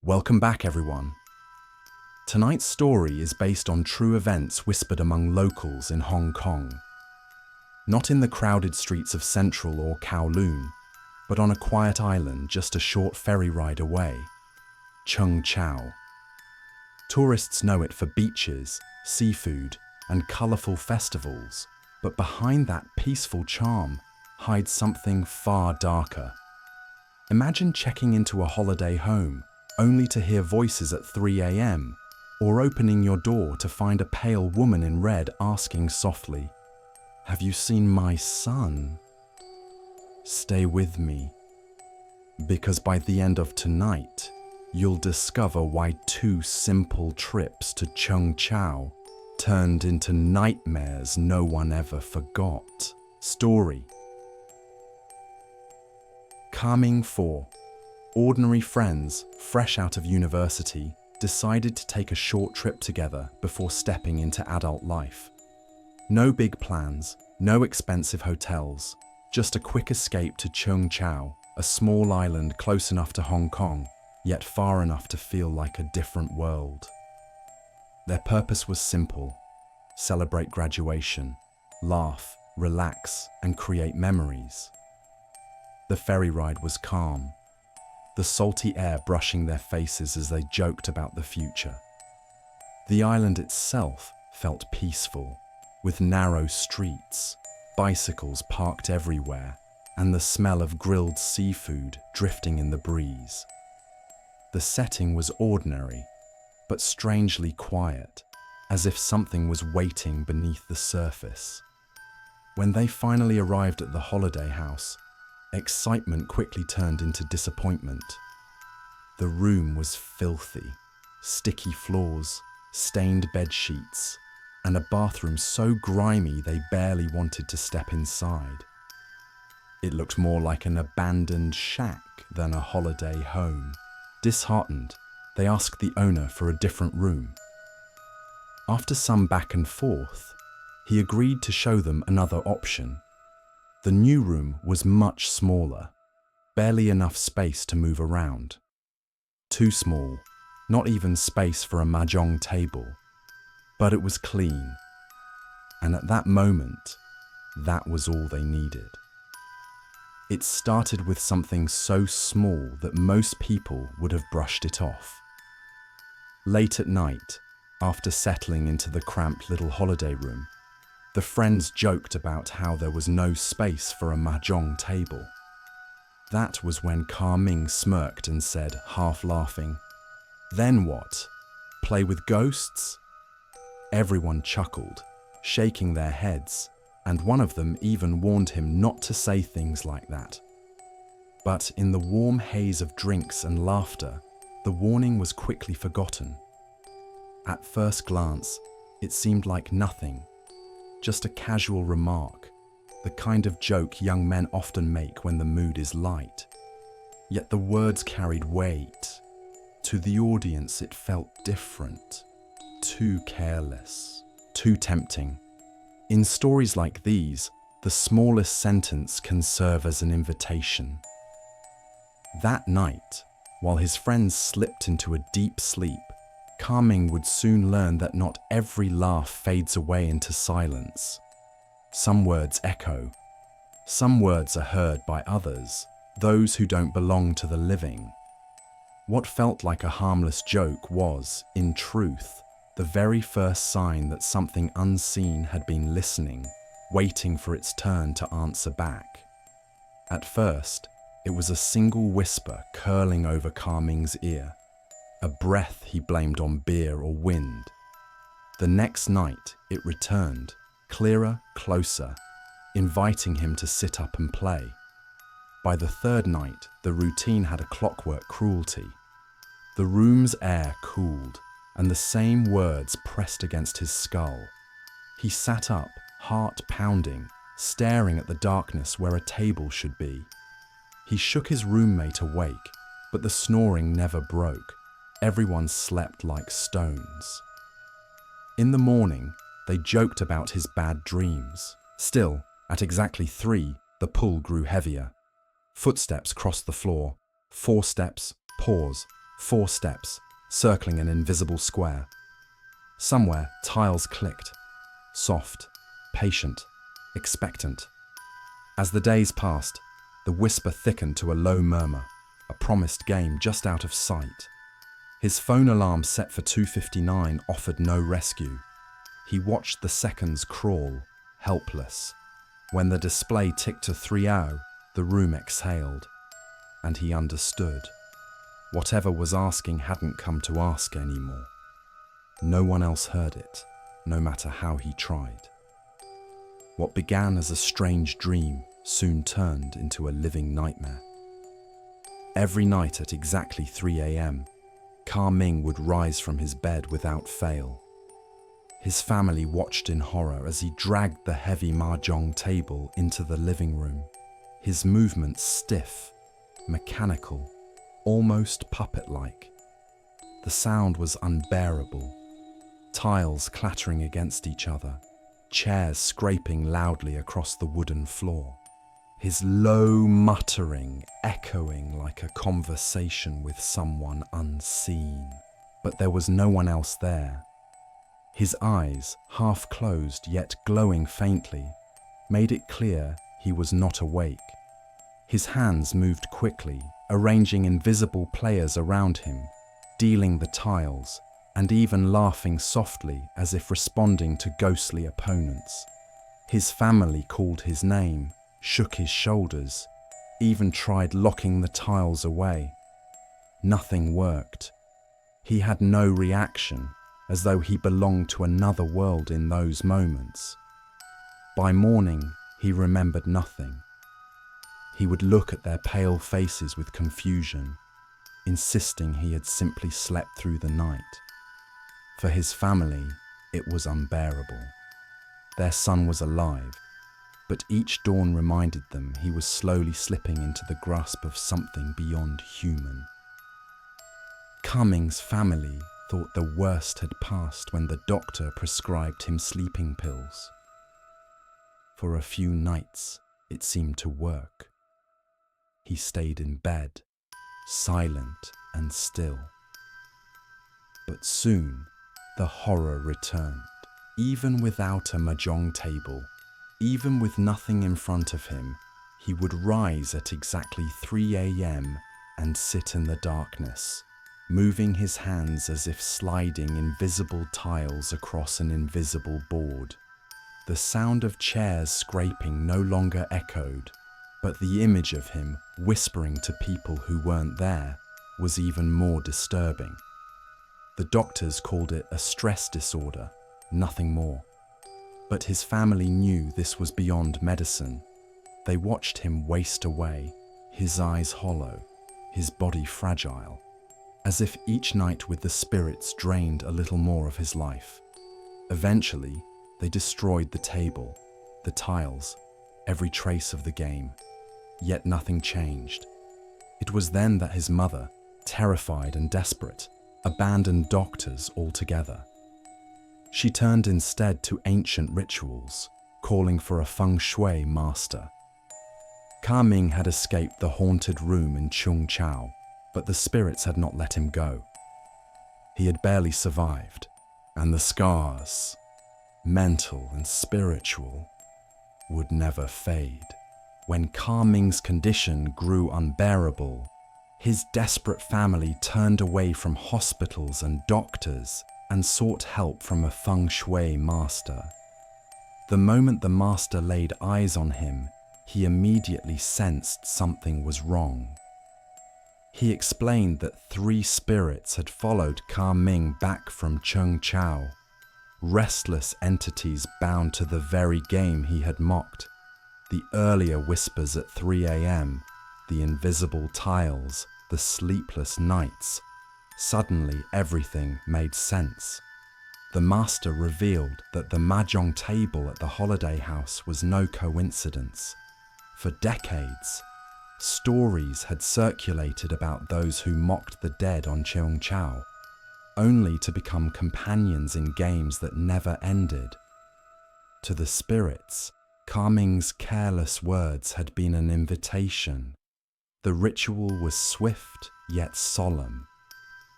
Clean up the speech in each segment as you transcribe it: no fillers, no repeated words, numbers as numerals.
Welcome back, everyone. Tonight's story is based on true events whispered among locals in Hong Kong. Not in the crowded streets of Central or Kowloon, but on a quiet island just a short ferry ride away, Cheung Chau. Tourists know it for beaches, seafood, and colourful festivals, but behind that peaceful charm hides something far darker. Imagine checking into a holiday home only to hear voices at 3 a.m, or opening your door to find a pale woman in red asking softly, "Have you seen my son?" Stay with me, because by the end of tonight, you'll discover why 2 simple trips to Cheung Chau turned into nightmares no one ever forgot. Story. Calming 4. Ordinary friends, fresh out of university, decided to take a short trip together before stepping into adult life. No big plans, no expensive hotels, just a quick escape to Cheung Chau, a small island close enough to Hong Kong, yet far enough to feel like a different world. Their purpose was simple: celebrate graduation, laugh, relax, and create memories. The ferry ride was calm, the salty air brushing their faces as they joked about the future. The island itself felt peaceful, with narrow streets, bicycles parked everywhere, and the smell of grilled seafood drifting in the breeze. The setting was ordinary, but strangely quiet, as if something was waiting beneath the surface. When they finally arrived at the holiday house, excitement quickly turned into disappointment. The room was filthy, sticky floors, stained bed sheets, and a bathroom so grimy they barely wanted to step inside. It looked more like an abandoned shack than a holiday home. Disheartened, they asked the owner for a different room. After some back and forth, he agreed to show them another option. The new room was much smaller, barely enough space to move around. Too small, not even space for a mahjong table. But it was clean, and at that moment, that was all they needed. It started with something so small that most people would have brushed it off. Late at night, after settling into the cramped little holiday room, the friends joked about how there was no space for a mahjong table. That was when Ka-Ming smirked and said, half laughing, "Then what? Play with ghosts?" Everyone chuckled, shaking their heads, and one of them even warned him not to say things like that. But in the warm haze of drinks and laughter, the warning was quickly forgotten. At first glance, it seemed like nothing, just a casual remark, the kind of joke young men often make when the mood is light. Yet the words carried weight. To the audience, it felt different. Too careless, too tempting. In stories like these, the smallest sentence can serve as an invitation. That night, while his friends slipped into a deep sleep, Ka-Ming would soon learn that not every laugh fades away into silence. Some words echo. Some words are heard by others, those who don't belong to the living. What felt like a harmless joke was, in truth, the very first sign that something unseen had been listening, waiting for its turn to answer back. At first, it was a single whisper curling over Ka-Ming's ear, a breath he blamed on beer or wind. The next night, it returned, clearer, closer, inviting him to sit up and play. By the third night, the routine had a clockwork cruelty. The room's air cooled, and the same words pressed against his skull. He sat up, heart pounding, staring at the darkness where a table should be. He shook his roommate awake, but the snoring never broke. Everyone slept like stones. In the morning, they joked about his bad dreams. Still, at exactly 3, the pull grew heavier. Footsteps crossed the floor. 4 steps, pause, 4 steps, circling an invisible square. Somewhere, tiles clicked. Soft, patient, expectant. As the days passed, the whisper thickened to a low murmur, a promised game just out of sight. His phone alarm set for 2:59 offered no rescue. He watched the seconds crawl, helpless. When the display ticked to 3:00, the room exhaled, and he understood. Whatever was asking hadn't come to ask anymore. No one else heard it, no matter how he tried. What began as a strange dream soon turned into a living nightmare. Every night at exactly 3 a.m., Ka Ming would rise from his bed without fail. His family watched in horror as he dragged the heavy mahjong table into the living room, his movements stiff, mechanical, almost puppet-like. The sound was unbearable. Tiles clattering against each other, chairs scraping loudly across the wooden floor. His low muttering echoing like a conversation with someone unseen. But there was no one else there. His eyes, half closed yet glowing faintly, made it clear he was not awake. His hands moved quickly, arranging invisible players around him, dealing the tiles, and even laughing softly as if responding to ghostly opponents. His family called his name, shook his shoulders, even tried locking the tiles away. Nothing worked. He had no reaction, as though he belonged to another world in those moments. By morning, he remembered nothing. He would look at their pale faces with confusion, insisting he had simply slept through the night. For his family, it was unbearable. Their son was alive, but each dawn reminded them he was slowly slipping into the grasp of something beyond human. Ka Ming's family thought the worst had passed when the doctor prescribed him sleeping pills. For a few nights, it seemed to work. He stayed in bed, silent and still. But soon, the horror returned. Even without a mahjong table, even with nothing in front of him, he would rise at exactly 3 a.m. and sit in the darkness, moving his hands as if sliding invisible tiles across an invisible board. The sound of chairs scraping no longer echoed, but the image of him whispering to people who weren't there was even more disturbing. The doctors called it a stress disorder, nothing more. But his family knew this was beyond medicine. They watched him waste away, his eyes hollow, his body fragile, as if each night with the spirits drained a little more of his life. Eventually, they destroyed the table, the tiles, every trace of the game. Yet nothing changed. It was then that his mother, terrified and desperate, abandoned doctors altogether. She turned instead to ancient rituals, calling for a feng shui master. Ka Ming had escaped the haunted room in Cheung Chau, but the spirits had not let him go. He had barely survived, and the scars, mental and spiritual, would never fade. When Ka Ming's condition grew unbearable, his desperate family turned away from hospitals and doctors and sought help from a feng shui master. The moment the master laid eyes on him, he immediately sensed something was wrong. He explained that 3 spirits had followed Ka Ming back from Cheung Chau, restless entities bound to the very game he had mocked. The earlier whispers at 3 a.m., the invisible tiles, the sleepless nights. Suddenly everything made sense. The master revealed that the mahjong table at the holiday house was no coincidence. For decades, stories had circulated about those who mocked the dead on Cheung Chau, only to become companions in games that never ended. To the spirits, Ka Ming's careless words had been an invitation. The ritual was swift yet solemn.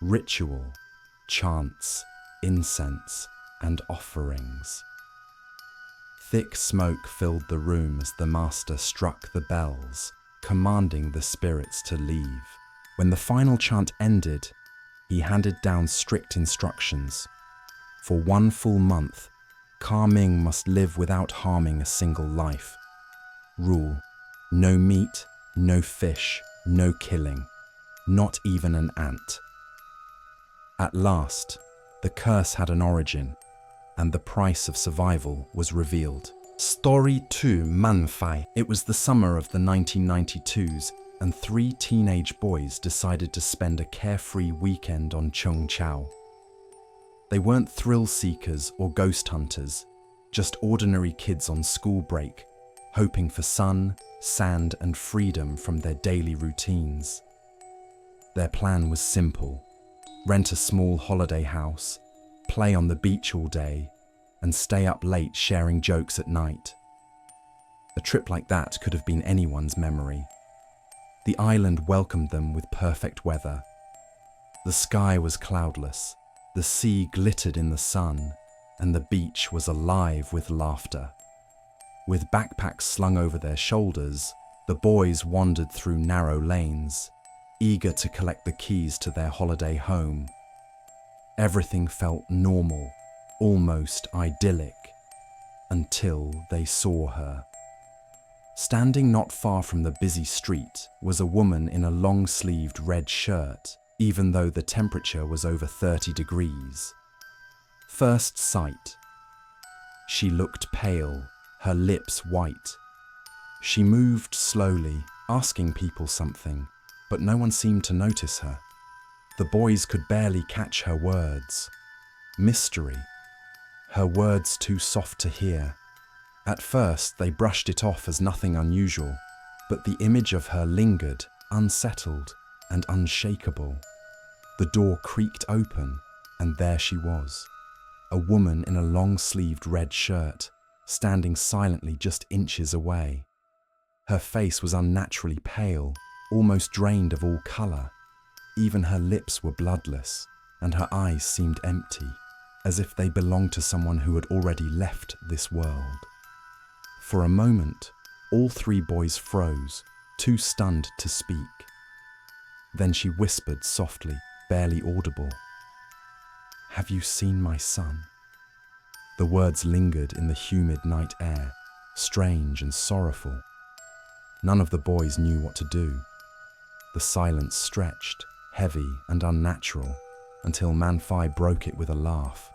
Ritual, chants, incense, and offerings. Thick smoke filled the room as the master struck the bells, commanding the spirits to leave. When the final chant ended, he handed down strict instructions. For 1 full month, Ka Ming must live without harming a single life. Rule: no meat, no fish, no killing, not even an ant. At last, the curse had an origin, and the price of survival was revealed. Story 2: Man Fai. It was the summer of the 1992s, and 3 teenage boys decided to spend a carefree weekend on Cheung Chau. They weren't thrill seekers or ghost hunters, just ordinary kids on school break, hoping for sun, sand, and freedom from their daily routines. Their plan was simple: rent a small holiday house, play on the beach all day, and stay up late sharing jokes at night. A trip like that could have been anyone's memory. The island welcomed them with perfect weather. The sky was cloudless, the sea glittered in the sun, and the beach was alive with laughter. With backpacks slung over their shoulders, the boys wandered through narrow lanes, eager to collect the keys to their holiday home. Everything felt normal, almost idyllic, until they saw her. Standing not far from the busy street was a woman in a long-sleeved red shirt, even though the temperature was over 30 degrees. First sight. She looked pale, her lips white. She moved slowly, asking people something, but no one seemed to notice her. The boys could barely catch her words. Mystery. Her words too soft to hear. At first, they brushed it off as nothing unusual, but the image of her lingered, unsettled and unshakable. The door creaked open, and there she was, a woman in a long-sleeved red shirt, standing silently just inches away. Her face was unnaturally pale, almost drained of all colour. Even her lips were bloodless, and her eyes seemed empty, as if they belonged to someone who had already left this world. For a moment, all 3 boys froze, too stunned to speak. Then she whispered softly, barely audible, "Have you seen my son?" The words lingered in the humid night air, strange and sorrowful. None of the boys knew what to do. The silence stretched, heavy and unnatural, until Man Fai broke it with a laugh.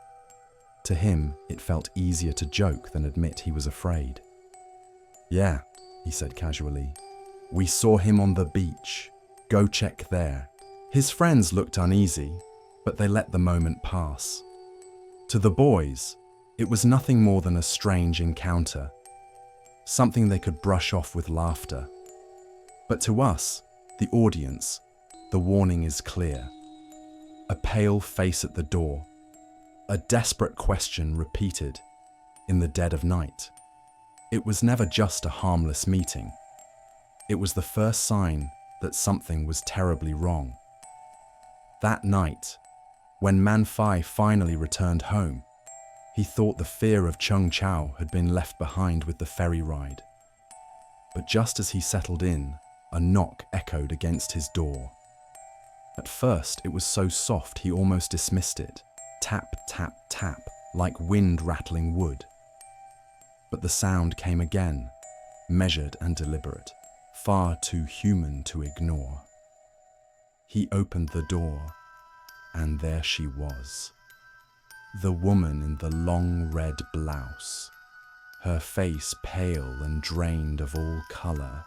To him, it felt easier to joke than admit he was afraid. "Yeah," he said casually. "We saw him on the beach. Go check there." His friends looked uneasy, but they let the moment pass. To the boys, it was nothing more than a strange encounter, something they could brush off with laughter. But to us, the audience, the warning is clear. A pale face at the door, a desperate question repeated in the dead of night. It was never just a harmless meeting. It was the first sign that something was terribly wrong. That night, when Man Fai finally returned home, he thought the fear of Cheung Chau had been left behind with the ferry ride. But just as he settled in, a knock echoed against his door. At first, it was so soft he almost dismissed it. Tap, tap, tap, like wind rattling wood. But the sound came again, measured and deliberate, far too human to ignore. He opened the door, and there she was. The woman in the long red blouse, her face pale and drained of all colour,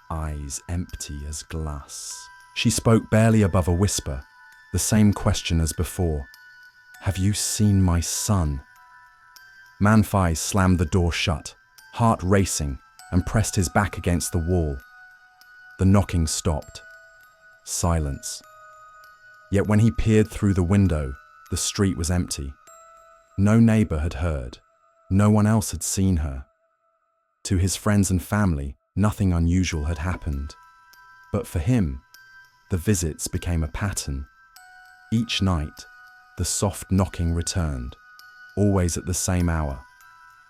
eyes empty as glass. She spoke barely above a whisper, the same question as before. "Have you seen my son?" Man Fai slammed the door shut, heart racing, and pressed his back against the wall. The knocking stopped. Silence. Yet when he peered through the window, the street was empty. No neighbour had heard. No one else had seen her. To his friends and family, nothing unusual had happened. But for him, the visits became a pattern. Each night, the soft knocking returned, always at the same hour,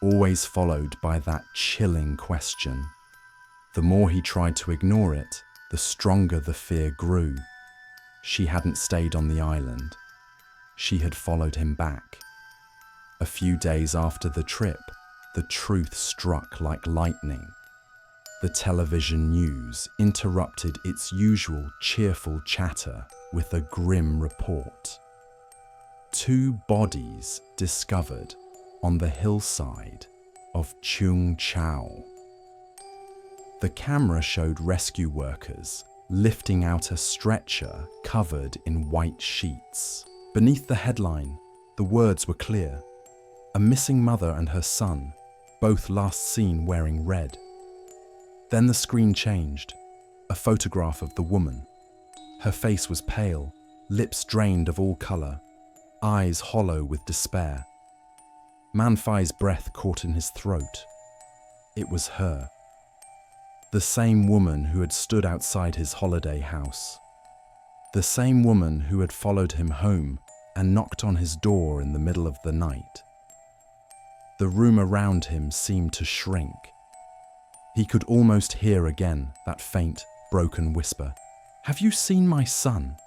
always followed by that chilling question. The more he tried to ignore it, the stronger the fear grew. She hadn't stayed on the island. She had followed him back. A few days after the trip, the truth struck like lightning. The television news interrupted its usual cheerful chatter with a grim report. 2 bodies discovered on the hillside of Cheung Chau. The camera showed rescue workers lifting out a stretcher covered in white sheets. Beneath the headline, the words were clear: a missing mother and her son, both last seen wearing red. Then the screen changed. A photograph of the woman. Her face was pale, lips drained of all color, eyes hollow with despair. Man Fai's breath caught in his throat. It was her. The same woman who had stood outside his holiday house. The same woman who had followed him home and knocked on his door in the middle of the night. The room around him seemed to shrink. He could almost hear again that faint, broken whisper. "Have you seen my son?"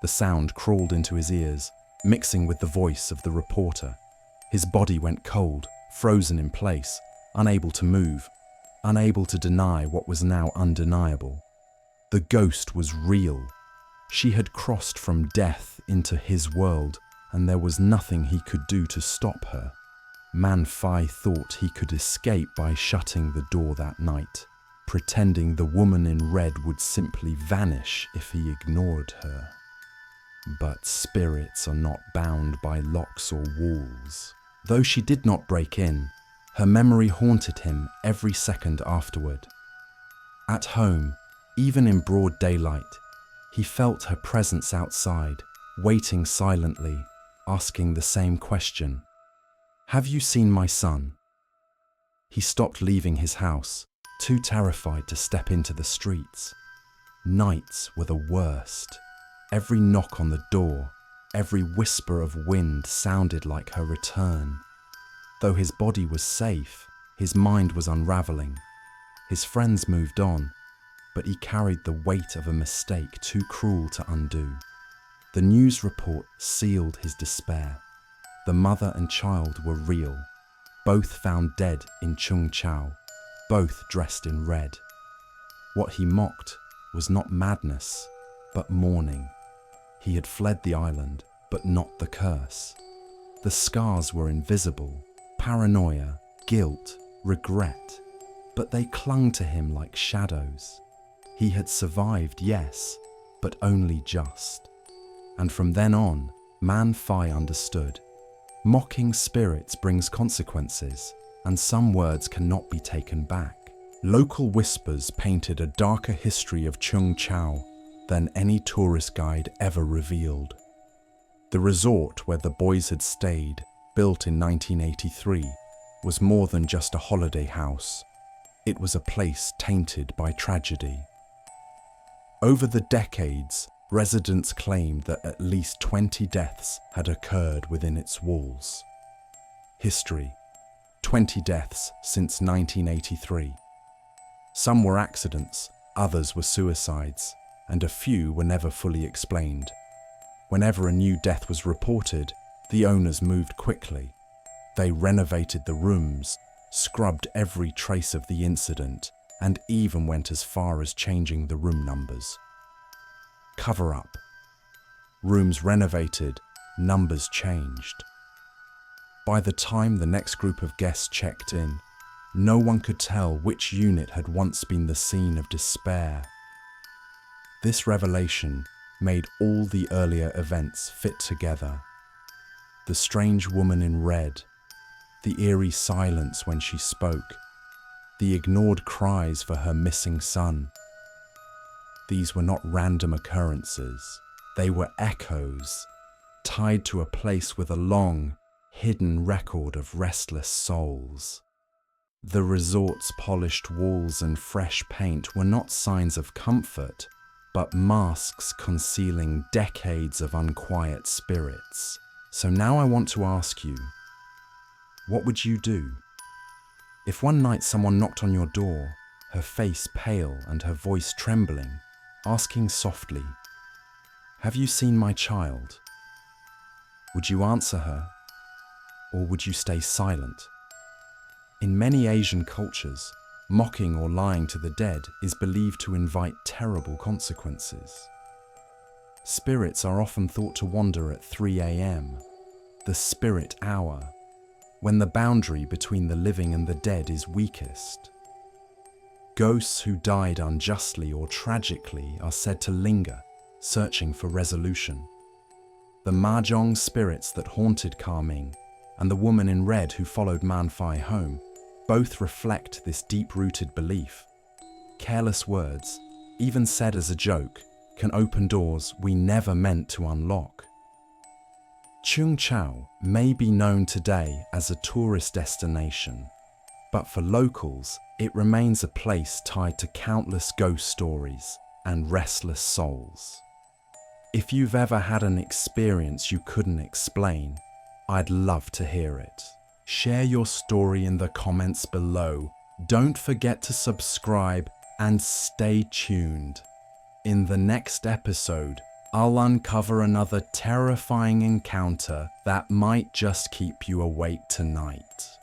The sound crawled into his ears, mixing with the voice of the reporter. His body went cold, frozen in place, unable to move, unable to deny what was now undeniable. The ghost was real. She had crossed from death into his world, and there was nothing he could do to stop her. Man Fai thought he could escape by shutting the door that night, pretending the woman in red would simply vanish if he ignored her. But spirits are not bound by locks or walls. Though she did not break in, her memory haunted him every second afterward. At home, even in broad daylight, he felt her presence outside, waiting silently, asking the same question. "Have you seen my son?" He stopped leaving his house, too terrified to step into the streets. Nights were the worst. Every knock on the door, every whisper of wind sounded like her return. Though his body was safe, his mind was unraveling. His friends moved on, but he carried the weight of a mistake too cruel to undo. The news report sealed his despair. The mother and child were real, both found dead in Cheung Chau, both dressed in red. What he mocked was not madness, but mourning. He had fled the island, but not the curse. The scars were invisible, paranoia, guilt, regret, but they clung to him like shadows. He had survived, yes, but only just. And from then on, Man Fai understood. Mocking spirits brings consequences, and some words cannot be taken back. Local whispers painted a darker history of Cheung Chau than any tourist guide ever revealed. The resort where the boys had stayed, built in 1983, was more than just a holiday house. It was a place tainted by tragedy. Over the decades, residents claimed that at least 20 deaths had occurred within its walls. History: 20 deaths since 1983. Some were accidents, others were suicides, and a few were never fully explained. Whenever a new death was reported, the owners moved quickly. They renovated the rooms, scrubbed every trace of the incident, and even went as far as changing the room numbers. Cover up. Rooms renovated, numbers changed. By the time the next group of guests checked in, no one could tell which unit had once been the scene of despair. This revelation made all the earlier events fit together. The strange woman in red, the eerie silence when she spoke, the ignored cries for her missing son. These were not random occurrences. They were echoes, tied to a place with a long, hidden record of restless souls. The resort's polished walls and fresh paint were not signs of comfort, but masks concealing decades of unquiet spirits. So now I want to ask you, what would you do? If one night someone knocked on your door, her face pale and her voice trembling, asking softly, "Have you seen my child?" Would you answer her, or would you stay silent? In many Asian cultures, mocking or lying to the dead is believed to invite terrible consequences. Spirits are often thought to wander at 3 a.m., the spirit hour, when the boundary between the living and the dead is weakest. Ghosts who died unjustly or tragically are said to linger, searching for resolution. The Mahjong spirits that haunted Ka-Ming and the woman in red who followed Man Fai home both reflect this deep-rooted belief. Careless words, even said as a joke, can open doors we never meant to unlock. Cheung Chau may be known today as a tourist destination, but for locals, it remains a place tied to countless ghost stories and restless souls. If you've ever had an experience you couldn't explain, I'd love to hear it. Share your story in the comments below. Don't forget to subscribe and stay tuned. In the next episode, I'll uncover another terrifying encounter that might just keep you awake tonight.